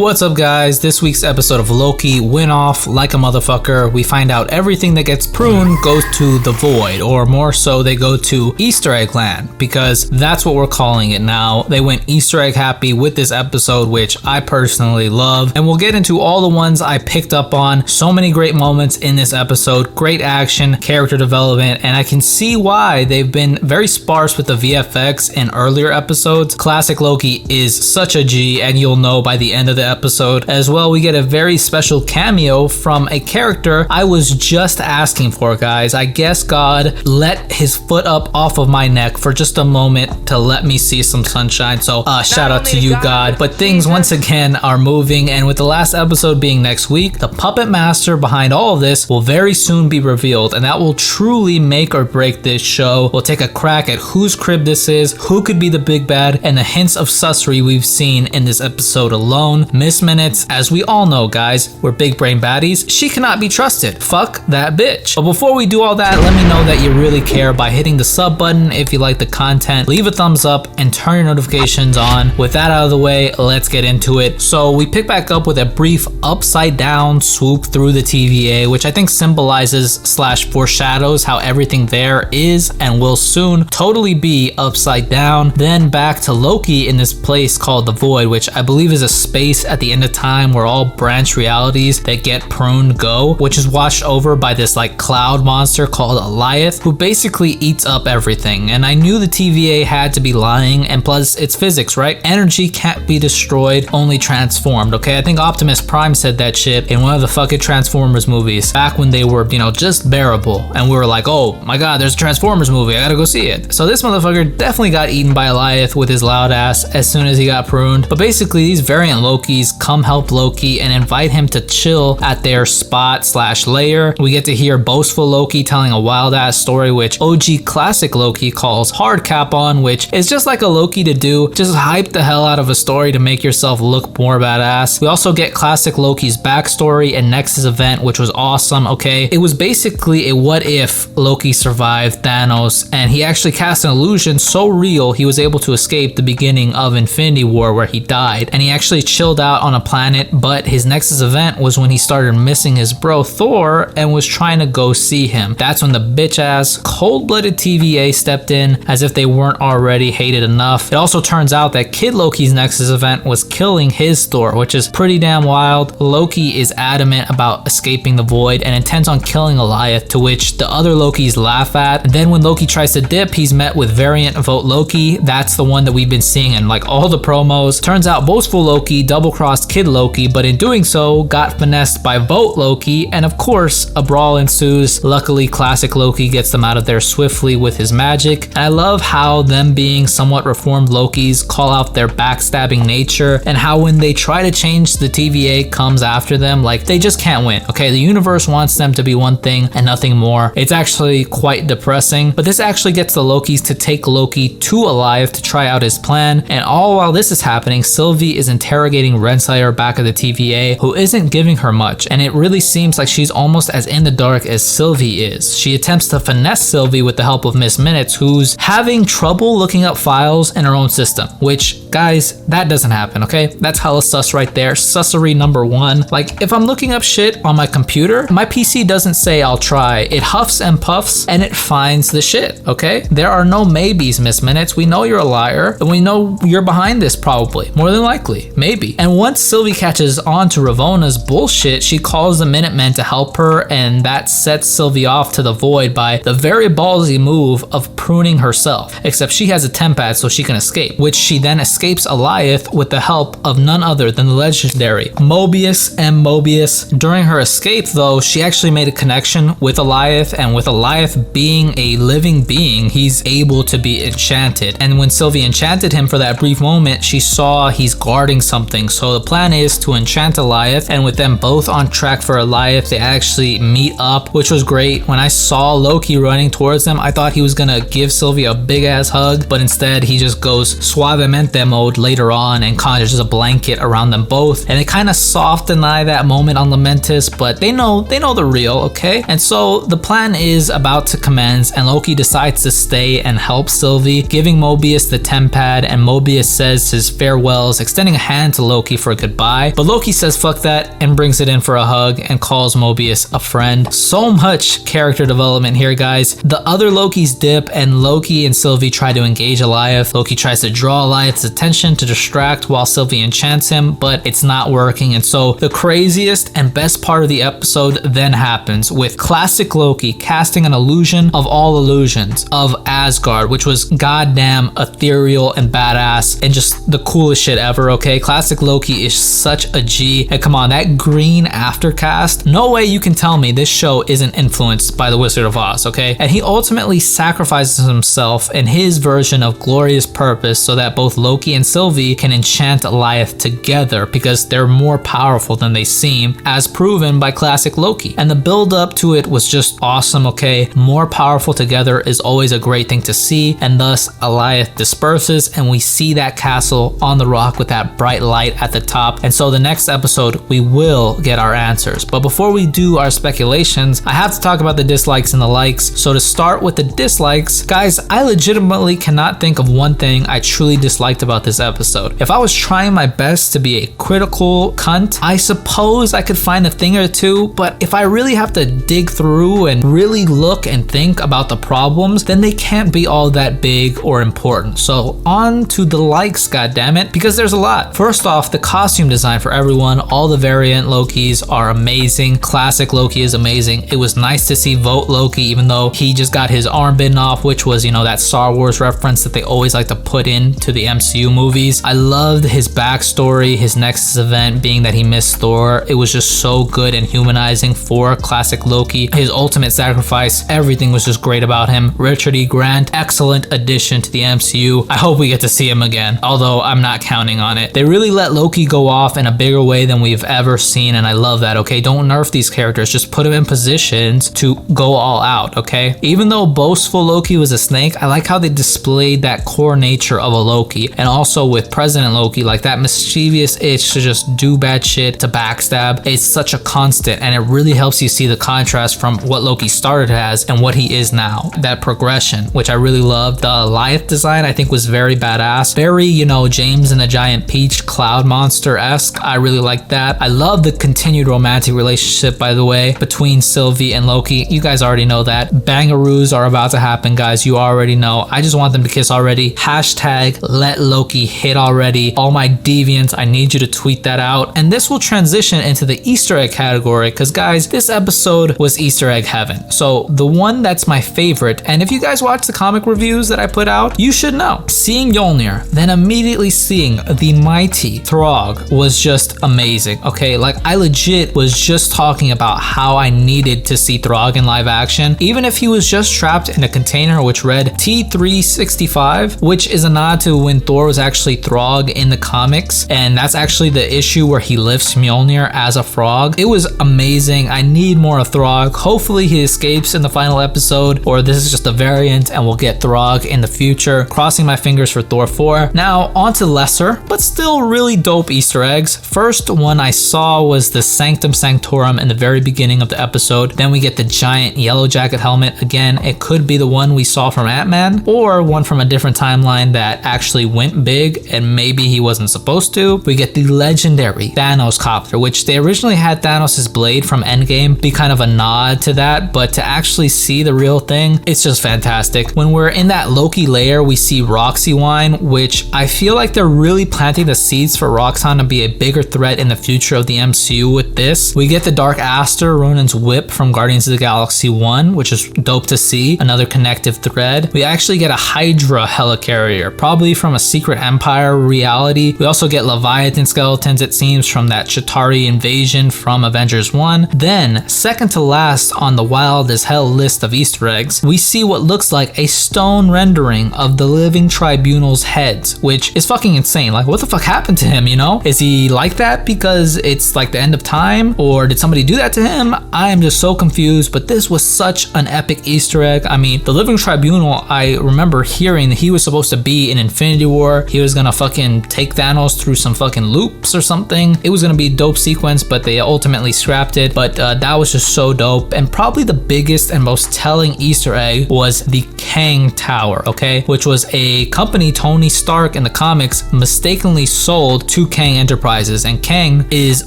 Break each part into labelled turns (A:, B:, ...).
A: What's up, guys? This week's episode of Loki went off like a motherfucker. We find out everything that gets pruned goes to the void, or more so, they go to Easter egg land, because that's what we're calling it now. They went Easter egg happy with this episode, which I personally love, and we'll get into all the ones I picked up on. So many great moments in this episode, great action, character development, and I can see why they've been very sparse with the VFX in earlier episodes. Classic Loki is such a G, and you'll know by the end of the episode. As well, we get a very special cameo from a character I was just asking for, guys. I guess God let his foot up off of my neck for just a moment to let me see some sunshine. So shout out to you, God. But things once again are moving, and with the last episode being next week, the puppet master behind all of this will very soon be revealed, and that will truly make or break this show. We'll take a crack at whose crib this is, who could be the big bad, and the hints of sussery we've seen in this episode alone. Miss Minutes, as we all know, guys, we're big brain baddies. She cannot be trusted. Fuck that bitch. But before we do all that, let me know that you really care by hitting the sub button if you like the content, leave a thumbs up, and turn your notifications on. With that out of the way, let's get into it. So we pick back up with a brief upside down swoop through the TVA, which I think symbolizes / foreshadows how everything there is and will soon totally be upside down. Then back to Loki in this place called the Void, which I believe is a space at the end of time where all branch realities that get pruned go, which is watched over by this like cloud monster called Goliath, who basically eats up everything. And I knew the TVA had to be lying, and plus it's physics, right? Energy can't be destroyed, only transformed. Okay, I think Optimus Prime said that shit in one of the fucking Transformers movies back when they were, just bearable, and we were like, oh my god, there's a Transformers movie, I gotta go see it. So this motherfucker definitely got eaten by Goliath with his loud ass as soon as he got pruned. But basically these variant Lokis come help Loki and invite him to chill at their spot / lair. We get to hear boastful Loki telling a wild ass story, which OG classic Loki calls hard cap on, which is just like a Loki to do. Just hype the hell out of a story to make yourself look more badass. We also get classic Loki's backstory and Nexus event, which was awesome. Okay, it was basically a what if Loki survived Thanos, and he actually cast an illusion so real he was able to escape the beginning of Infinity War where he died, and he actually chilled out on a planet. But his Nexus event was when he started missing his bro Thor and was trying to go see him. That's when the bitch ass cold-blooded TVA stepped in, as if they weren't already hated enough. It also turns out that Kid Loki's Nexus event was killing his Thor, which is pretty damn wild. Loki is adamant about escaping the void and intends on killing Goliath, to which the other Lokis laugh at. And then when Loki tries to dip, he's met with variant Vote Loki. That's the one that we've been seeing in like all the promos. Turns out boastful Loki double-crossed Kid Loki, but in doing so got finessed by Vote Loki, and of course a brawl ensues. Luckily classic Loki gets them out of there swiftly with his magic. And I love how them being somewhat reformed Lokis call out their backstabbing nature, and how when they try to change, the TVA comes after them. Like, they just can't win. Okay, the universe wants them to be one thing and nothing more. It's actually quite depressing, but this actually gets the Lokis to take Loki to Goliath to try out his plan. And all while this is happening, Sylvie is interrogating Renslayer back at the TVA, who isn't giving her much, and it really seems like she's almost as in the dark as Sylvie is. She attempts to finesse Sylvie with the help of Miss Minutes, who's having trouble looking up files in her own system, which, guys, that doesn't happen. Okay, that's hella sus right there. Sussery number one. Like, if I'm looking up shit on my computer, my PC doesn't say I'll try. It huffs and puffs and it finds the shit. Okay, there are no maybes, Miss Minutes. We know you're a liar, and we know you're behind this, probably, more than likely, maybe. And once Sylvie catches on to Ravona's bullshit, she calls the Minutemen to help her, and that sets Sylvie off to the void by the very ballsy move of pruning herself, except she has a tempad so she can escape, which she then escapes Goliath with the help of none other than the legendary Mobius and Mobius. During her escape though, she actually made a connection with Goliath, and with Goliath being a living being, he's able to be enchanted. And when Sylvie enchanted him for that brief moment, she saw he's guarding something. So the plan is to enchant Goliath, and with them both on track for Goliath, they actually meet up, which was great. When I saw Loki running towards them, I thought he was gonna give Sylvie a big ass hug, but instead he just goes suavemente mode later on and conjures a blanket around them both, and they kind of soft deny that moment on Lamentis, but they know the real, okay? And so the plan is about to commence, and Loki decides to stay and help Sylvie, giving Mobius the tempad, and Mobius says his farewells, extending a hand to Loki Loki for goodbye, but Loki says fuck that and brings it in for a hug and calls Mobius a friend. So much character development here, guys. The other Lokis dip and Loki and Sylvie try to engage Alioth. Loki tries to draw Alioth's attention to distract while Sylvie enchants him, but it's not working. And so the craziest and best part of the episode then happens, with classic Loki casting an illusion of all illusions of Asgard, which was goddamn ethereal and badass and just the coolest shit ever, okay? Classic Loki is such a G. And come on, that green aftercast, no way you can tell me this show isn't influenced by the Wizard of Oz, okay? And he ultimately sacrifices himself in his version of glorious purpose so that both Loki and Sylvie can enchant Alioth together, because they're more powerful than they seem, as proven by classic Loki. And the build up to it was just awesome, okay? More powerful together is always a great thing to see, and thus Alioth disperses and we see that castle on the rock with that bright light at the top. And so the next episode we will get our answers. But before we do our speculations, I have to talk about the dislikes and the likes. So to start with the dislikes, guys, I legitimately cannot think of one thing I truly disliked about this episode. If I was trying my best to be a critical cunt, I suppose I could find a thing or two, but if I really have to dig through and really look and think about the problems, then they can't be all that big or important. So on to the likes, goddammit, because there's a lot. First off, the costume design for everyone. All the variant Lokis are amazing. Classic Loki is amazing. It was nice to see Vote Loki, even though he just got his arm bitten off, which was, you know, that Star Wars reference that they always like to put into the MCU movies. I loved his backstory, his Nexus event being that he missed Thor. It was just so good and humanizing for classic Loki. His ultimate sacrifice, everything was just great about him. Richard E. Grant, excellent addition to the MCU. I hope we get to see him again, although I'm not counting on it. They really let Loki go off in a bigger way than we've ever seen, and I love that, okay? Don't nerf these characters, just put them in positions to go all out, okay? Even though boastful Loki was a snake, I like how they displayed that core nature of a Loki, and also with President Loki, like that mischievous itch to just do bad shit, to backstab. It's such a constant, and it really helps you see the contrast from what Loki started as and what he is now. That progression, which I really loved. The Alioth design I think was very badass. Very, you know, James and the Giant Peach cloud monster-esque. I really like that. I love the continued romantic relationship, by the way, between Sylvie and Loki. You guys already know that. Bangaroos are about to happen, guys. You already know. I just want them to kiss already. Hashtag let Loki hit already. All my deviants, I need you to tweet that out. And this will transition into the Easter egg category, because guys, this episode was Easter egg heaven. So the one that's my favorite, and if you guys watch the comic reviews that I put out, you should know. Seeing Mjolnir, then immediately seeing the mighty Throg was just amazing, okay? Like, I legit was just talking about how I needed to see Throg in live action, even if he was just trapped in a container which read T365, which is a nod to when Thor was actually Throg in the comics, and that's actually the issue where he lifts Mjolnir as a frog. It was amazing. I need more of Throg. Hopefully he escapes in the final episode, or this is just a variant and we'll get Throg in the future. Crossing my fingers for Thor 4. Now on to lesser, but still really dope Easter eggs. First one I saw was the Sanctum Sanctorum in the very beginning of the episode. Then we get the giant yellow jacket helmet. Again, it could be the one we saw from Ant-Man, or one from a different timeline that actually went big and maybe he wasn't supposed to. We get the legendary Thanos copter, which they originally had Thanos' blade from Endgame be kind of a nod to that, but to actually see the real thing, it's just fantastic. When we're in that Loki lair, we see Roxy Wine, which I feel like they're really planting the seeds for Roxxon to be a bigger threat in the future of the MCU with this. We get the Dark Aster, Ronin's whip from Guardians of the Galaxy 1, which is dope to see. Another connective thread. We actually get a Hydra helicarrier, probably from a Secret Empire reality. We also get Leviathan skeletons, it seems, from that Chitauri invasion from Avengers 1. Then, second to last on the wild as hell list of Easter eggs, we see what looks like a stone rendering of the Living Tribunal's heads, which is fucking insane. Like, what the fuck happened to him, you know? Is he like that because it's like the end of time, or did somebody do that to him? I am just so confused, but this was such an epic Easter egg. I mean, the Living Tribunal, I remember hearing that he was supposed to be in Infinity War. He was gonna fucking take Thanos through some fucking loops or something. It was gonna be a dope sequence, but they ultimately scrapped it. But that was just so dope. And probably the biggest and most telling Easter egg was the Kang Tower, okay? Which was a company Tony Stark in the comics mistakenly sold to to Kang Enterprises, and Kang is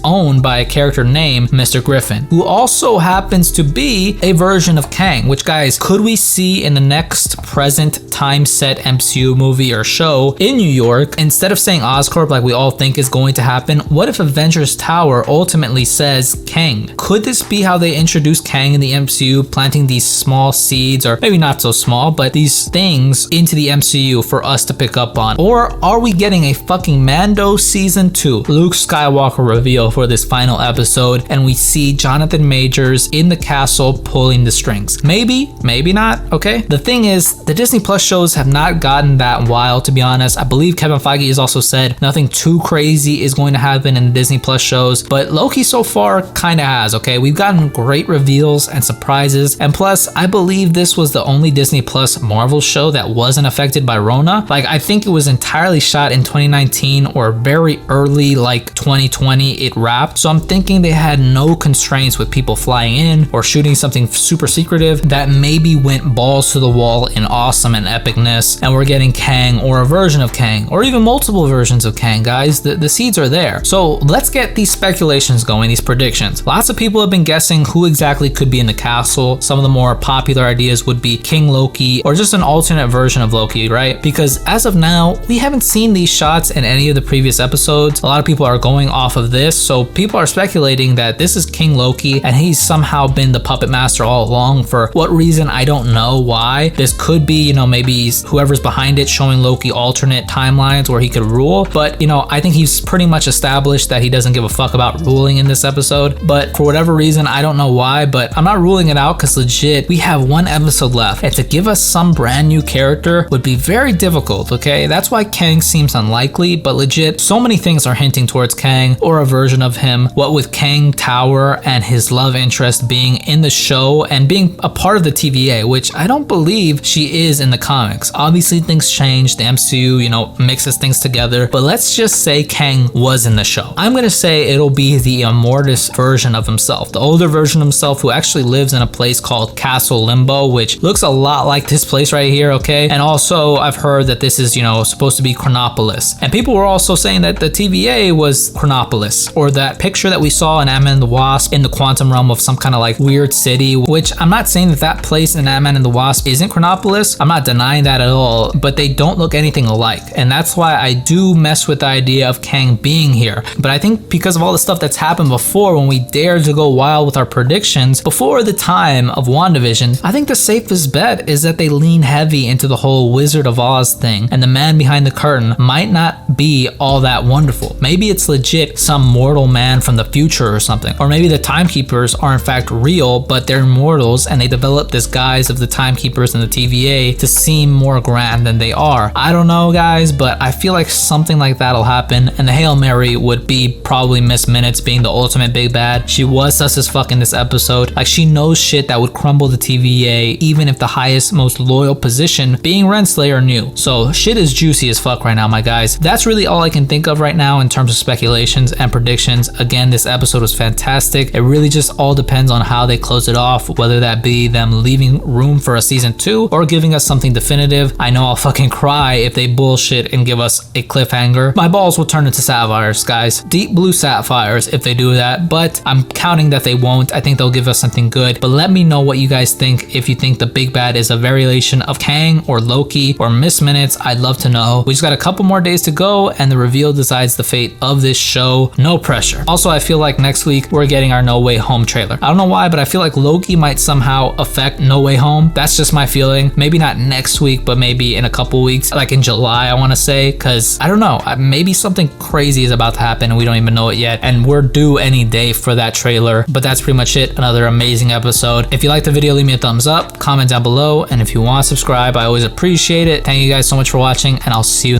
A: owned by a character named Mr. Griffin, who also happens to be a version of Kang, which, guys, could we see in the next present time set MCU movie or show in New York? Instead of saying Oscorp like we all think is going to happen, what if Avengers Tower ultimately says Kang? Could this be how they introduce Kang in the MCU, planting these small seeds, or maybe not so small, but these things into the MCU for us to pick up on? Or are we getting a fucking Mando season 2 Luke Skywalker reveal for this final episode, and we see Jonathan Majors in the castle pulling the strings? Maybe, maybe not, okay? The thing is, the Disney Plus shows have not gotten that wild, to be honest. I believe Kevin Feige has also said nothing too crazy is going to happen in the Disney Plus shows, but Loki so far kind of has, okay? We've gotten great reveals and surprises, and plus, I believe this was the only Disney Plus Marvel show that wasn't affected by Rona. Like, I think it was entirely shot in 2019 or very early, like 2020, it wrapped. So I'm thinking they had no constraints with people flying in or shooting something super secretive that maybe went balls to the wall in awesome and epicness, and we're getting Kang or a version of Kang or even multiple versions of Kang, guys. The seeds are there. So let's get these speculations going, these predictions. Lots of people have been guessing who exactly could be in the castle. Some of the more popular ideas would be King Loki or just an alternate version of Loki, right? Because as of now, we haven't seen these shots in any of the previous episodes. A lot of people are going off of this, so people are speculating that this is King Loki and he's somehow been the puppet master all along. For what reason, I don't know why. This could be, you know, maybe whoever's behind it showing Loki alternate timelines where he could rule, but you know, I think he's pretty much established that he doesn't give a fuck about ruling in this episode. But for whatever reason, I don't know why, but I'm not ruling it out, because legit, we have one episode left, and to give us some brand new character would be very difficult, okay? That's why Kang seems unlikely, but legit, so many things are hinting towards Kang or a version of him. What with Kang Tower and his love interest being in the show and being a part of the TVA, which I don't believe she is in the comics. Obviously things change, the MCU, you know, mixes things together, but let's just say Kang was in the show. I'm gonna say it'll be the Immortus version of himself, the older version of himself, who actually lives in a place called Castle Limbo, which looks a lot like this place right here, okay? And also I've heard that this is, you know, supposed to be Chronopolis, and people were also saying that the TVA was Chronopolis, or that picture that we saw in Ant-Man and the Wasp in the quantum realm of some kind of like weird city, which I'm not saying that that place in Ant-Man and the Wasp isn't Chronopolis. I'm not denying that at all, but they don't look anything alike, and that's why I do mess with the idea of Kang being here. But I think because of all the stuff that's happened before, when we dared to go wild with our predictions before the time of WandaVision, I think the safest bet is that they lean heavy into the whole Wizard of Oz thing, and the man behind the curtain might not be all that wonderful. Maybe it's legit some mortal man from the future or something, or maybe the timekeepers are in fact real, but they're mortals and they develop this guise of the timekeepers and the TVA to seem more grand than they are. I don't know, guys, but I feel like something like that'll happen, and the Hail Mary would be probably Miss Minutes being the ultimate big bad. She was sus as fuck in this episode. Like, she knows shit that would crumble the TVA, even if the highest, most loyal position being Renslayer knew. So shit is juicy as fuck right now, my guys. That's really all I can think of right now in terms of speculations and predictions. Again, this episode was fantastic. It really just all depends on how they close it off, whether that be them leaving room for a season 2 or giving us something definitive. I know I'll fucking cry if they bullshit and give us a cliffhanger. My balls will turn into sapphires, guys. Deep blue sapphires if they do that, but I'm counting that they won't. I think they'll give us something good. But let me know what you guys think. If you think the big bad is a variation of Kang or Loki or Miss Minutes, I'd love to know. We just got a couple more days to go and the reveal decides the fate of this show. No pressure. Also, I feel like next week we're getting our No Way Home trailer. I don't know why, but I feel like Loki might somehow affect No Way Home. That's just my feeling. Maybe not next week, but maybe in a couple weeks, like in July, I want to say, because I don't know, maybe something crazy is about to happen and we don't even know it yet, and we're due any day for that trailer. But that's pretty much it. Another amazing episode. If you liked the video, leave me a thumbs up, comment down below, and if you want to subscribe, I always appreciate it. Thank you guys so much for watching, and I'll see you